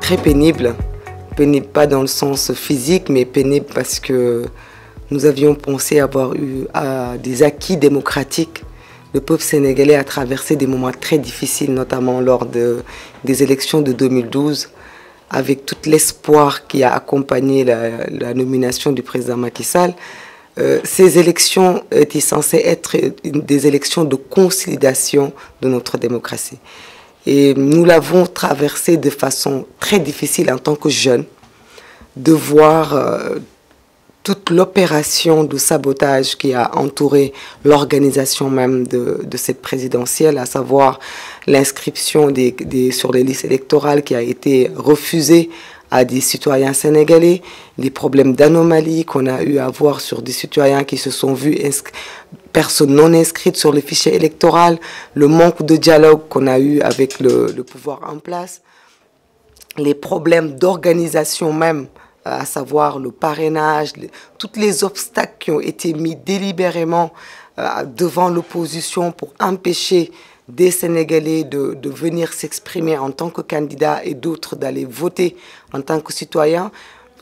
très pénible. Pénible pas dans le sens physique, mais pénible parce que nous avions pensé avoir eu des acquis démocratiques. Le peuple sénégalais a traversé des moments très difficiles, notamment lors des élections de 2012, avec tout l'espoir qui a accompagné la nomination du président Macky Sall. Ces élections étaient censées être des élections de consolidation de notre démocratie. Et nous l'avons traversée de façon très difficile en tant que jeunes, de voir toute l'opération de sabotage qui a entouré l'organisation même de cette présidentielle, à savoir l'inscription sur les listes électorales qui a été refusée à des citoyens sénégalais, les problèmes d'anomalie qu'on a eu à voir sur des citoyens qui se sont vus personnes non inscrites sur le fichier électoral, le manque de dialogue qu'on a eu avec le pouvoir en place, les problèmes d'organisation même, à savoir le parrainage, tous les obstacles qui ont été mis délibérément devant l'opposition pour empêcher des Sénégalais de venir s'exprimer en tant que candidats et d'autres d'aller voter en tant que citoyens.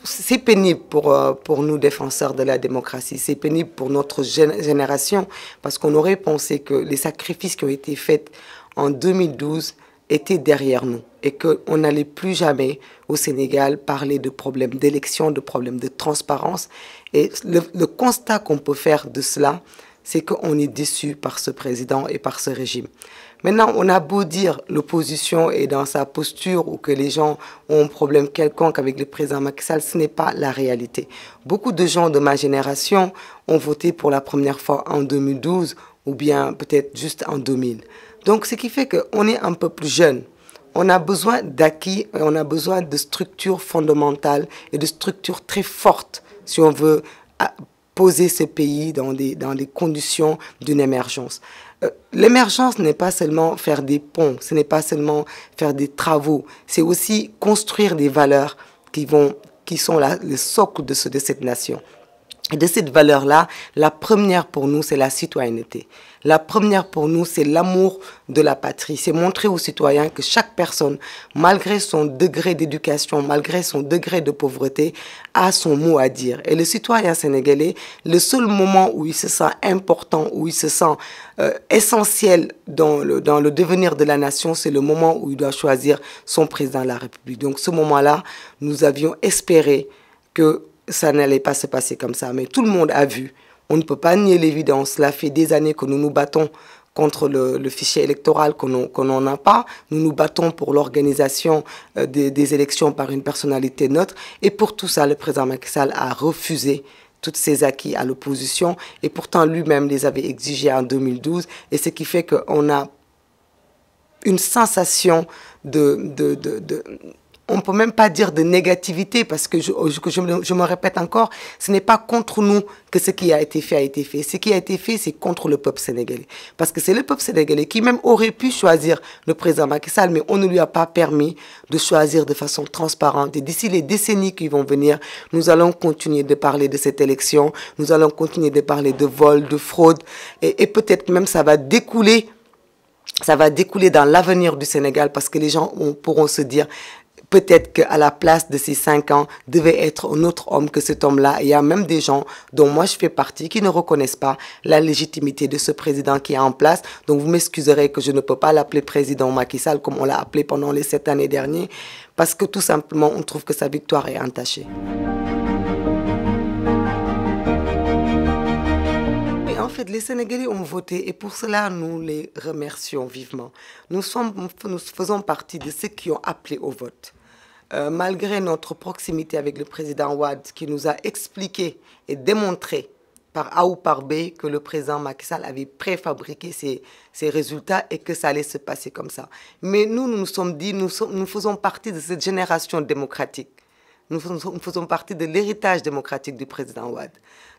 C'est pénible pour nous, défenseurs de la démocratie. C'est pénible pour notre génération parce qu'on aurait pensé que les sacrifices qui ont été faits en 2012 étaient derrière nous et qu'on n'allait plus jamais au Sénégal parler de problèmes d'élection, de problèmes de transparence. Et le constat qu'on peut faire de cela, c'est qu'on est déçu par ce président et par ce régime. Maintenant, on a beau dire l'opposition est dans sa posture ou que les gens ont un problème quelconque avec le président Macky Sall, ce n'est pas la réalité. Beaucoup de gens de ma génération ont voté pour la première fois en 2012 ou bien peut-être juste en 2000. Donc, ce qui fait qu'on est un peu plus jeune. On a besoin d'acquis, on a besoin de structures fondamentales et de structures très fortes si on veut poser ce pays dans les conditions d'une émergence. L'émergence n'est pas seulement faire des ponts, ce n'est pas seulement faire des travaux, c'est aussi construire des valeurs qui sont le socle de cette nation. Et de cette valeur-là, la première pour nous, c'est la citoyenneté. La première pour nous, c'est l'amour de la patrie. C'est montrer aux citoyens que chaque personne, malgré son degré d'éducation, malgré son degré de pauvreté, a son mot à dire. Et le citoyen sénégalais, le seul moment où il se sent important, où il se sent essentiel dans le devenir de la nation, c'est le moment où il doit choisir son président de la République. Donc ce moment-là, nous avions espéré que ça n'allait pas se passer comme ça. Mais tout le monde a vu. On ne peut pas nier l'évidence. Cela fait des années que nous nous battons contre le fichier électoral qu'on n'en a pas. Nous nous battons pour l'organisation des élections par une personnalité neutre. Et pour tout ça, le président Macky Sall a refusé tous ces acquis à l'opposition. Et pourtant, lui-même les avait exigés en 2012. Et ce qui fait qu'on a une sensation on ne peut même pas dire de négativité parce que je me répète encore, ce n'est pas contre nous que ce qui a été fait a été fait. Ce qui a été fait, c'est contre le peuple sénégalais. Parce que c'est le peuple sénégalais qui même aurait pu choisir le président Macky Sall, mais on ne lui a pas permis de choisir de façon transparente. Et d'ici les décennies qui vont venir, nous allons continuer de parler de cette élection, nous allons continuer de parler de vol, de fraude, et peut-être même ça va découler dans l'avenir du Sénégal parce que les gens pourront se dire peut-être qu'à la place de ces 5 ans, devait être un autre homme que cet homme-là. Il y a même des gens dont moi je fais partie qui ne reconnaissent pas la légitimité de ce président qui est en place. Donc vous m'excuserez que je ne peux pas l'appeler président Macky Sall comme on l'a appelé pendant les 7 années dernières, parce que tout simplement on trouve que sa victoire est entachée. En fait, les Sénégalais ont voté et pour cela, nous les remercions vivement. Nous faisons partie de ceux qui ont appelé au vote. Malgré notre proximité avec le président Wade qui nous a expliqué et démontré par A ou par B que le président Macky Sall avait préfabriqué ses résultats et que ça allait se passer comme ça. Mais nous sommes dit, nous faisons partie de cette génération démocratique. Nous faisons partie de l'héritage démocratique du président Wade.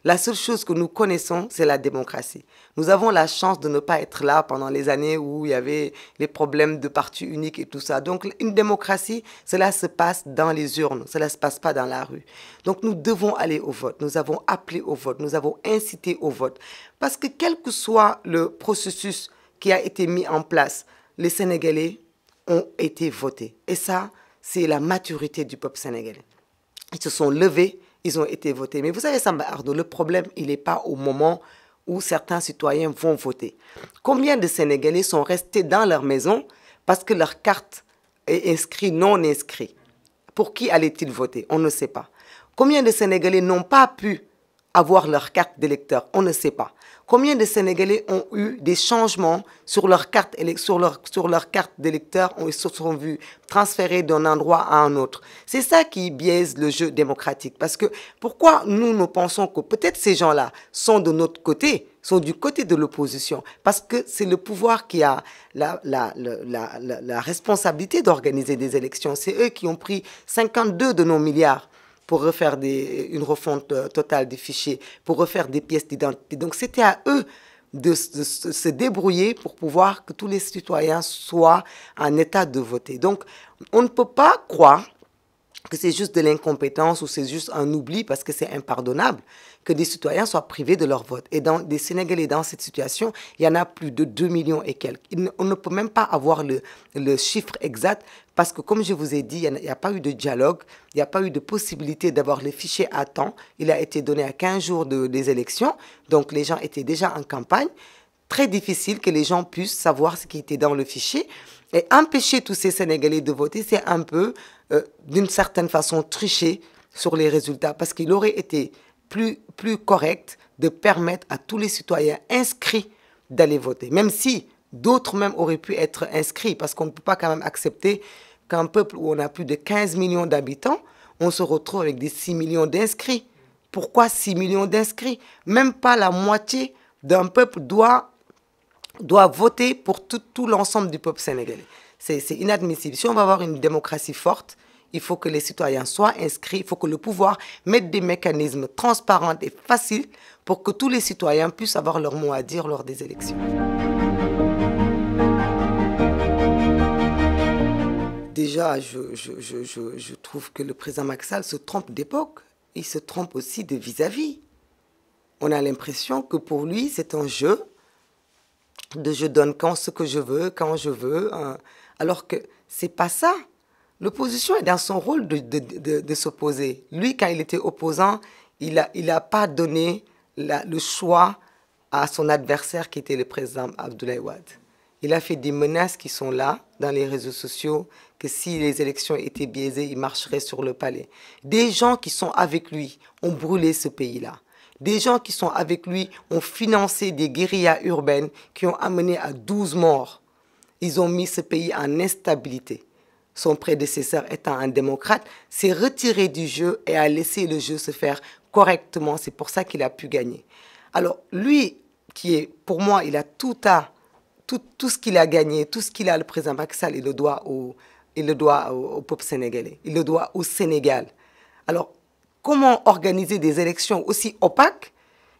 La seule chose que nous connaissons, c'est la démocratie. Nous avons la chance de ne pas être là pendant les années où il y avait les problèmes de parti unique et tout ça. Donc, une démocratie, cela se passe dans les urnes, cela ne se passe pas dans la rue. Donc, nous devons aller au vote. Nous avons appelé au vote, nous avons incité au vote. Parce que quel que soit le processus qui a été mis en place, les Sénégalais ont été votés. Et ça, c'est la maturité du peuple sénégalais. Ils se sont levés, ils ont été votés. Mais vous savez, Samba Ardo, le problème, il n'est pas au moment où certains citoyens vont voter. Combien de Sénégalais sont restés dans leur maison parce que leur carte est inscrite, non inscrite? Pour qui allaient-ils voter? On ne sait pas. Combien de Sénégalais n'ont pas pu avoir leur carte d'électeur? On ne sait pas. Combien de Sénégalais ont eu des changements sur leur carte d'électeur, ils se sont vus transférés d'un endroit à un autre? C'est ça qui biaise le jeu démocratique. Parce que pourquoi nous pensons que peut-être ces gens-là sont de notre côté, sont du côté de l'opposition? Parce que c'est le pouvoir qui a la responsabilité d'organiser des élections. C'est eux qui ont pris 52 de nos milliards pour refaire une refonte totale des fichiers, pour refaire des pièces d'identité. Donc c'était à eux de se débrouiller pour pouvoir que tous les citoyens soient en état de voter. Donc on ne peut pas croire que c'est juste de l'incompétence ou c'est juste un oubli, parce que c'est impardonnable que des citoyens soient privés de leur vote. Et des Sénégalais dans cette situation, il y en a plus de 2 millions et quelques. On ne peut même pas avoir le chiffre exact, parce que comme je vous ai dit, il n'y a pas eu de dialogue, il n'y a pas eu de possibilité d'avoir les fichiers à temps. Il a été donné à 15 jours des élections, donc les gens étaient déjà en campagne. Très difficile que les gens puissent savoir ce qui était dans le fichier. Et empêcher tous ces Sénégalais de voter, c'est un peu, d'une certaine façon, tricher sur les résultats. Parce qu'il aurait été plus correct de permettre à tous les citoyens inscrits d'aller voter. Même si d'autres même auraient pu être inscrits. Parce qu'on ne peut pas quand même accepter qu'un peuple où on a plus de 15 millions d'habitants, on se retrouve avec des 6 millions d'inscrits. Pourquoi 6 millions d'inscrits? Même pas la moitié d'un peuple doit voter pour tout l'ensemble du peuple sénégalais. C'est inadmissible. Si on va avoir une démocratie forte, il faut que les citoyens soient inscrits, il faut que le pouvoir mette des mécanismes transparents et faciles pour que tous les citoyens puissent avoir leur mot à dire lors des élections. Déjà, je trouve que le président Macky Sall se trompe d'époque. Il se trompe aussi de vis-à-vis. On a l'impression que pour lui, c'est un jeu de je donne ce que je veux, quand je veux, alors que c'est pas ça. L'opposition est dans son rôle de s'opposer. Lui, quand il était opposant, il a pas donné le choix à son adversaire qui était le président Abdoulaye Wade. Il a fait des menaces qui sont là, dans les réseaux sociaux, que si les élections étaient biaisées, il marcherait sur le palais. Des gens qui sont avec lui ont brûlé ce pays-là. Des gens qui sont avec lui ont financé des guérillas urbaines qui ont amené à 12 morts. Ils ont mis ce pays en instabilité. Son prédécesseur étant un démocrate, s'est retiré du jeu et a laissé le jeu se faire correctement. C'est pour ça qu'il a pu gagner. Alors lui, pour moi, il a tout ce qu'il a gagné, tout ce qu'il a, le président Macky Sall, il le doit au peuple sénégalais. Il le doit au Sénégal. Alors, comment organiser des élections aussi opaques?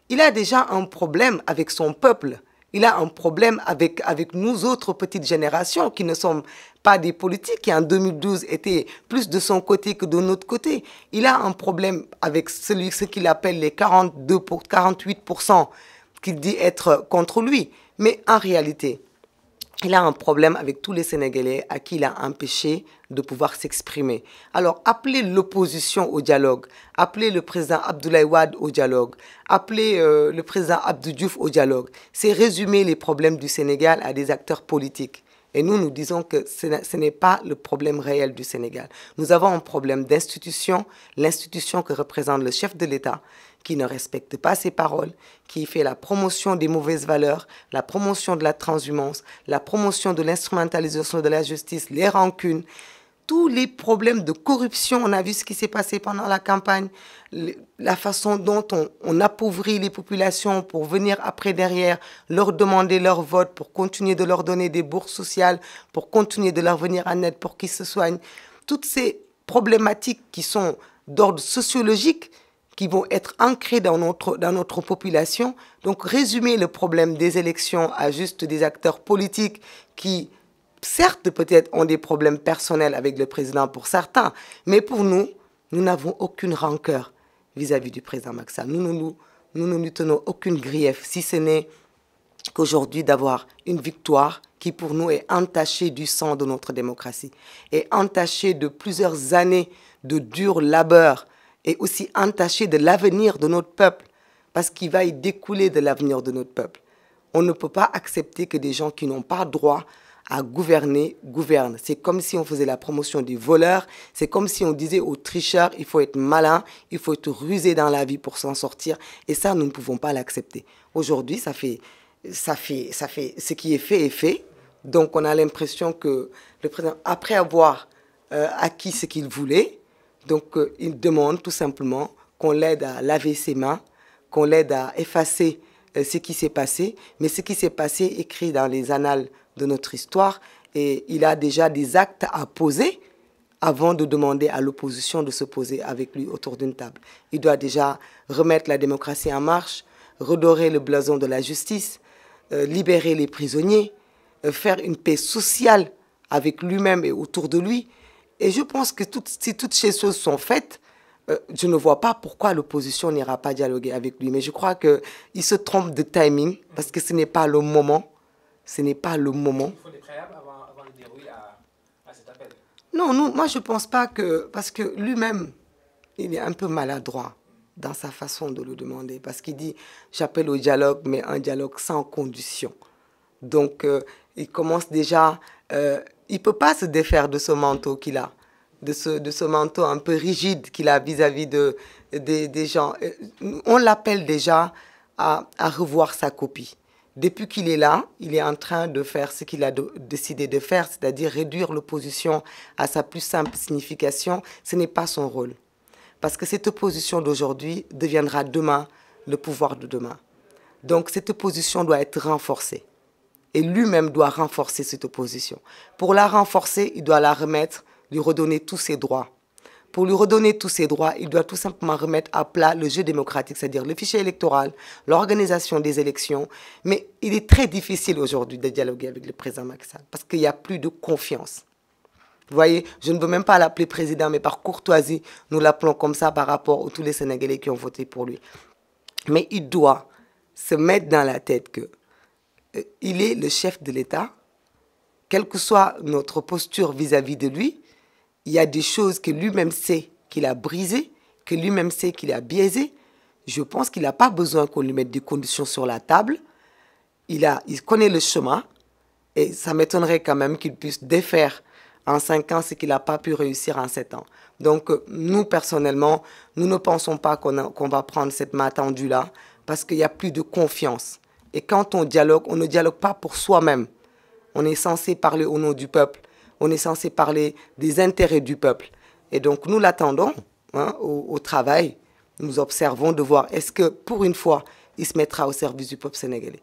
Il a déjà un problème avec son peuple. Il a un problème avec nous autres petites générations qui ne sommes pas des politiques, qui en 2012 étaient plus de son côté que de notre côté. Il a un problème avec ce qu'il appelle les 48% qu'il dit être contre lui. Mais en réalité, il a un problème avec tous les Sénégalais à qui il a empêché de pouvoir s'exprimer. Alors, appelez l'opposition au dialogue, appelez le président Abdoulaye Wade au dialogue, appelez le président Abdou Diouf au dialogue. C'est résumer les problèmes du Sénégal à des acteurs politiques. Et nous disons que ce n'est pas le problème réel du Sénégal. Nous avons un problème d'institution, l'institution que représente le chef de l'État, qui ne respecte pas ses paroles, qui fait la promotion des mauvaises valeurs, la promotion de la transhumance, la promotion de l'instrumentalisation de la justice, les rancunes, tous les problèmes de corruption. On a vu ce qui s'est passé pendant la campagne, la façon dont on appauvrit les populations pour venir après derrière, leur demander leur vote, pour continuer de leur donner des bourses sociales, pour continuer de leur venir en aide pour qu'ils se soignent. Toutes ces problématiques qui sont d'ordre sociologique, qui vont être ancrées dans notre population. Donc résumer le problème des élections à juste des acteurs politiques qui, certes, peut-être ont des problèmes personnels avec le président pour certains, mais pour nous, nous n'avons aucune rancœur vis-à-vis du président Macky Sall. Nous ne lui tenons aucune grief, si ce n'est qu'aujourd'hui d'avoir une victoire qui pour nous est entachée du sang de notre démocratie et entachée de plusieurs années de dur labeur et aussi entachée de l'avenir de notre peuple, parce qu'il va y découler de l'avenir de notre peuple. On ne peut pas accepter que des gens qui n'ont pas droit à gouverner gouvernent. C'est comme si on faisait la promotion des voleurs, c'est comme si on disait aux tricheurs, il faut être malin, il faut être rusé dans la vie pour s'en sortir, et ça, nous ne pouvons pas l'accepter. Aujourd'hui, ce qui est fait. Donc, on a l'impression que le président, après avoir acquis ce qu'il voulait, donc il demande tout simplement qu'on l'aide à laver ses mains, qu'on l'aide à effacer ce qui s'est passé. Mais ce qui s'est passé est écrit dans les annales de notre histoire et il a déjà des actes à poser avant de demander à l'opposition de se poser avec lui autour d'une table. Il doit déjà remettre la démocratie en marche, redorer le blason de la justice, libérer les prisonniers, faire une paix sociale avec lui-même et autour de lui. Et je pense que si toutes ces choses sont faites, je ne vois pas pourquoi l'opposition n'ira pas dialoguer avec lui. Mais je crois qu'il se trompe de timing parce que ce n'est pas le moment. Ce n'est pas le moment. Il faut des préalables avant le dérouler à cet appel. Non, moi je ne pense pas que... Parce que lui-même, il est un peu maladroit dans sa façon de le demander. Parce qu'il dit, j'appelle au dialogue, mais un dialogue sans condition. Donc, il commence déjà... il ne peut pas se défaire de ce manteau qu'il a. De ce manteau un peu rigide qu'il a vis-à-vis des gens. On l'appelle déjà à revoir sa copie. Depuis qu'il est là, il est en train de faire ce qu'il a décidé de faire, c'est-à-dire réduire l'opposition à sa plus simple signification. Ce n'est pas son rôle. Parce que cette opposition d'aujourd'hui deviendra demain le pouvoir de demain. Donc cette opposition doit être renforcée. Et lui-même doit renforcer cette opposition. Pour la renforcer, il doit la remettre, lui redonner tous ses droits. Pour lui redonner tous ses droits, il doit tout simplement remettre à plat le jeu démocratique, c'est-à-dire le fichier électoral, l'organisation des élections. Mais il est très difficile aujourd'hui de dialoguer avec le président Macky Sall parce qu'il n'y a plus de confiance. Vous voyez, je ne veux même pas l'appeler président, mais par courtoisie, nous l'appelons comme ça par rapport à tous les Sénégalais qui ont voté pour lui. Mais il doit se mettre dans la tête qu'il est le chef de l'État, quelle que soit notre posture vis-à-vis de lui. Il y a des choses que lui-même sait qu'il a brisées, que lui-même sait qu'il a biaisées. Je pense qu'il n'a pas besoin qu'on lui mette des conditions sur la table. Il connaît le chemin et ça m'étonnerait quand même qu'il puisse défaire en 5 ans ce qu'il n'a pas pu réussir en 7 ans. Donc nous, personnellement, nous ne pensons pas qu'on va prendre cette main tendue-là parce qu'il n'y a plus de confiance. Et quand on dialogue, on ne dialogue pas pour soi-même. On est censé parler au nom du peuple. On est censé parler des intérêts du peuple. Et donc, nous l'attendons au travail. Nous observons de voir est-ce que, pour une fois, il se mettra au service du peuple sénégalais.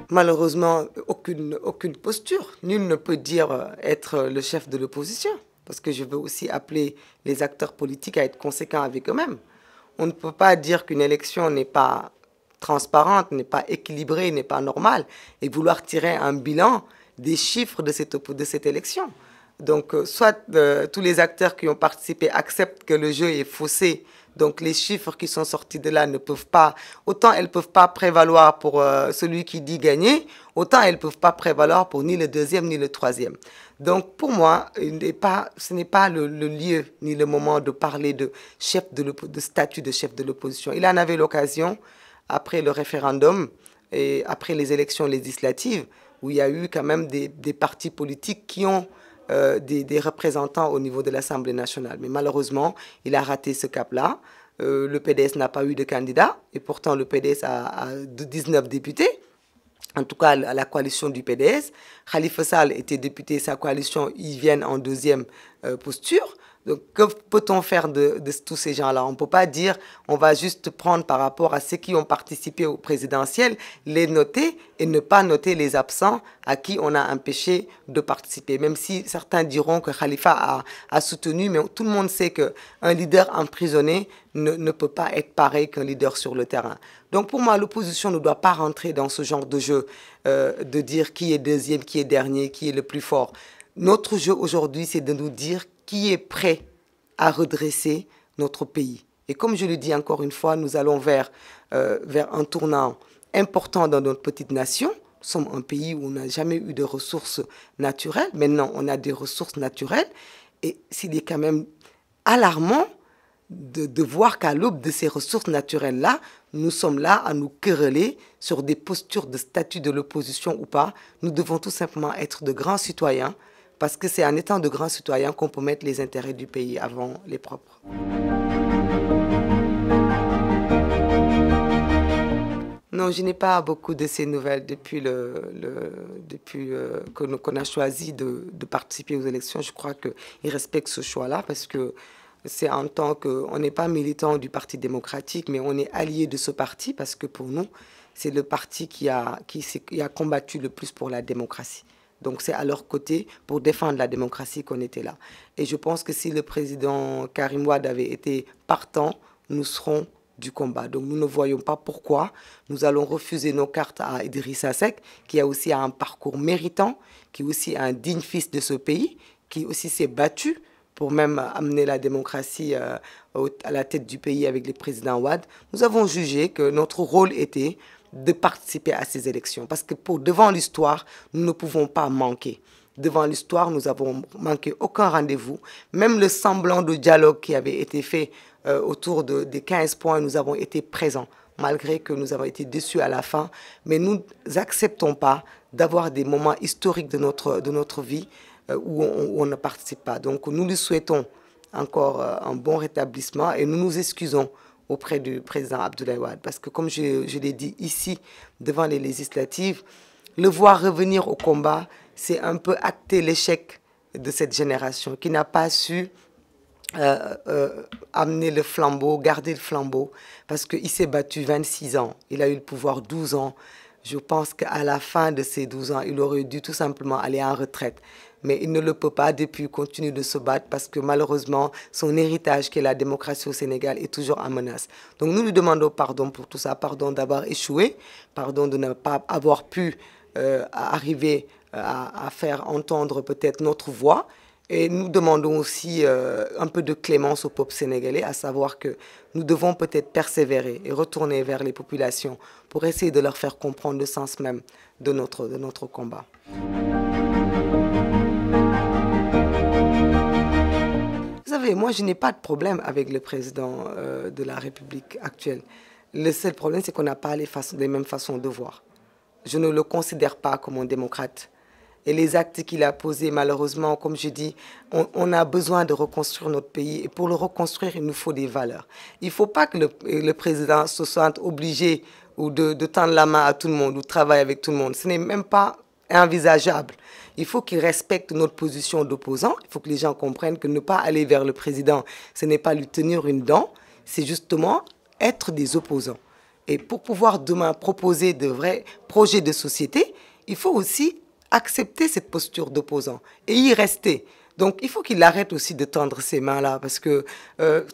Malheureusement, aucune posture. Nul ne peut dire être le chef de l'opposition. Parce que je veux aussi appeler les acteurs politiques à être conséquents avec eux-mêmes. On ne peut pas dire qu'une élection n'est pas transparente, n'est pas équilibrée, n'est pas normale, et vouloir tirer un bilan des chiffres de cette élection. Donc, soit tous les acteurs qui ont participé acceptent que le jeu est faussé, donc les chiffres qui sont sortis de là ne peuvent pas, autant elles ne peuvent pas prévaloir pour celui qui dit gagner, autant elles ne peuvent pas prévaloir pour ni le deuxième ni le troisième. Donc pour moi, ce n'est pas le lieu ni le moment de parler de statut de chef de l'opposition. Il en avait l'occasion après le référendum et après les élections législatives, où il y a eu quand même des partis politiques qui ont des représentants au niveau de l'Assemblée nationale. Mais malheureusement, il a raté ce cap-là. Le PDS n'a pas eu de candidat, et pourtant le PDS a 19 députés, en tout cas à la coalition du PDS. Khalifa Sall était député, sa coalition, ils viennent en deuxième posture. Donc, que peut-on faire de tous ces gens-là? On ne peut pas dire, on va juste prendre par rapport à ceux qui ont participé au présidentiel, les noter et ne pas noter les absents à qui on a empêché de participer. Même si certains diront que Khalifa a soutenu, mais tout le monde sait qu'un leader emprisonné ne peut pas être pareil qu'un leader sur le terrain. Donc pour moi, l'opposition ne doit pas rentrer dans ce genre de jeu, de dire qui est deuxième, qui est dernier, qui est le plus fort. Notre jeu aujourd'hui, c'est de nous dire qui est prêt à redresser notre pays. Et comme je le dis encore une fois, nous allons vers un tournant important dans notre petite nation. Nous sommes un pays où on n'a jamais eu de ressources naturelles. Maintenant, on a des ressources naturelles. Et s'il est quand même alarmant de voir qu'à l'aube de ces ressources naturelles-là, nous sommes là à nous quereller sur des postures de statut de l'opposition ou pas. Nous devons tout simplement être de grands citoyens, parce que c'est en étant de grands citoyens qu'on peut mettre les intérêts du pays avant les propres. Non, je n'ai pas beaucoup de ces nouvelles depuis qu'on a choisi de participer aux élections. Je crois qu'ils respectent ce choix-là parce que c'est en tant qu'on n'est pas militant du Parti démocratique, mais on est allié de ce parti parce que pour nous, c'est le parti qui a combattu le plus pour la démocratie. Donc c'est à leur côté, pour défendre la démocratie, qu'on était là. Et je pense que si le président Karim Wade avait été partant, nous serons du combat. Donc nous ne voyons pas pourquoi nous allons refuser nos cartes à Idrissa Seck, qui a aussi un parcours méritant, qui est aussi un digne fils de ce pays, qui aussi s'est battu pour même amener la démocratie à la tête du pays avec le président Wade. Nous avons jugé que notre rôle était de participer à ces élections. Parce que devant l'histoire, nous ne pouvons pas manquer. Devant l'histoire, nous avons manqué aucun rendez-vous. Même le semblant de dialogue qui avait été fait autour des 15 points, nous avons été présents, malgré que nous avons été déçus à la fin. Mais nous n'acceptons pas d'avoir des moments historiques de notre vie où on ne participe pas. Donc nous lui souhaitons encore un bon rétablissement et nous nous excusons auprès du président Abdoulaye Wade. Parce que comme je l'ai dit ici, devant les législatives, le voir revenir au combat, c'est un peu acter l'échec de cette génération qui n'a pas su amener le flambeau, garder le flambeau, parce qu'il s'est battu 26 ans, il a eu le pouvoir 12 ans. Je pense qu'à la fin de ces 12 ans, il aurait dû tout simplement aller en retraite. Mais il ne le peut pas depuis, il continue de se battre parce que malheureusement, son héritage qui est la démocratie au Sénégal est toujours en menace. Donc nous lui demandons pardon pour tout ça, pardon d'avoir échoué, pardon de ne pas avoir pu arriver à faire entendre peut-être notre voix. Et nous demandons aussi un peu de clémence au peuple sénégalais, à savoir que nous devons peut-être persévérer et retourner vers les populations pour essayer de leur faire comprendre le sens même de notre combat. Vous savez, moi je n'ai pas de problème avec le président de la République actuelle. Le seul problème, c'est qu'on n'a pas les mêmes façons de voir. Je ne le considère pas comme un démocrate. Et les actes qu'il a posés, malheureusement, comme je dis, on a besoin de reconstruire notre pays. Et pour le reconstruire, il nous faut des valeurs. Il ne faut pas que le président se sente obligé ou de tendre la main à tout le monde ou de travailler avec tout le monde. Ce n'est même pas envisageable. Il faut qu'il respecte notre position d'opposant. Il faut que les gens comprennent que ne pas aller vers le président, ce n'est pas lui tenir une dent, c'est justement être des opposants. Et pour pouvoir demain proposer de vrais projets de société, il faut aussi accepter cette posture d'opposant et y rester. Donc il faut qu'il arrête aussi de tendre ses mains-là parce que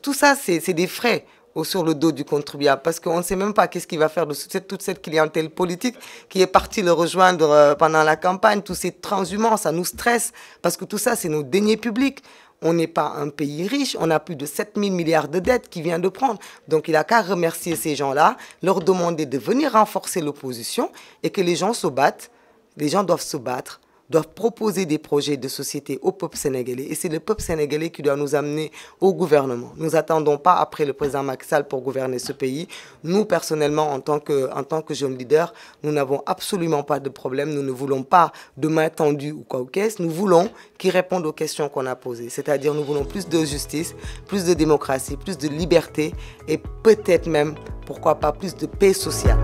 tout ça, c'est des frais sur le dos du contribuable parce qu'on ne sait même pas qu'est-ce qu'il va faire de toute cette clientèle politique qui est partie le rejoindre pendant la campagne. Tous ces transhumants, ça nous stresse parce que tout ça, c'est nos deniers publics. On n'est pas un pays riche, on a plus de 7 000 milliards de dettes qu'il vient de prendre. Donc il n'a qu'à remercier ces gens-là, leur demander de venir renforcer l'opposition et que les gens se battent. Les gens doivent se battre, doivent proposer des projets de société au peuple sénégalais. Et c'est le peuple sénégalais qui doit nous amener au gouvernement. Nous n'attendons pas après le président Macky Sall pour gouverner ce pays. Nous, personnellement, en tant que jeunes leaders, nous n'avons absolument pas de problème. Nous ne voulons pas de main tendue ou quoi ou qu'est-ce. Nous voulons qu'ils répondent aux questions qu'on a posées. C'est-à-dire, nous voulons plus de justice, plus de démocratie, plus de liberté et peut-être même, pourquoi pas, plus de paix sociale.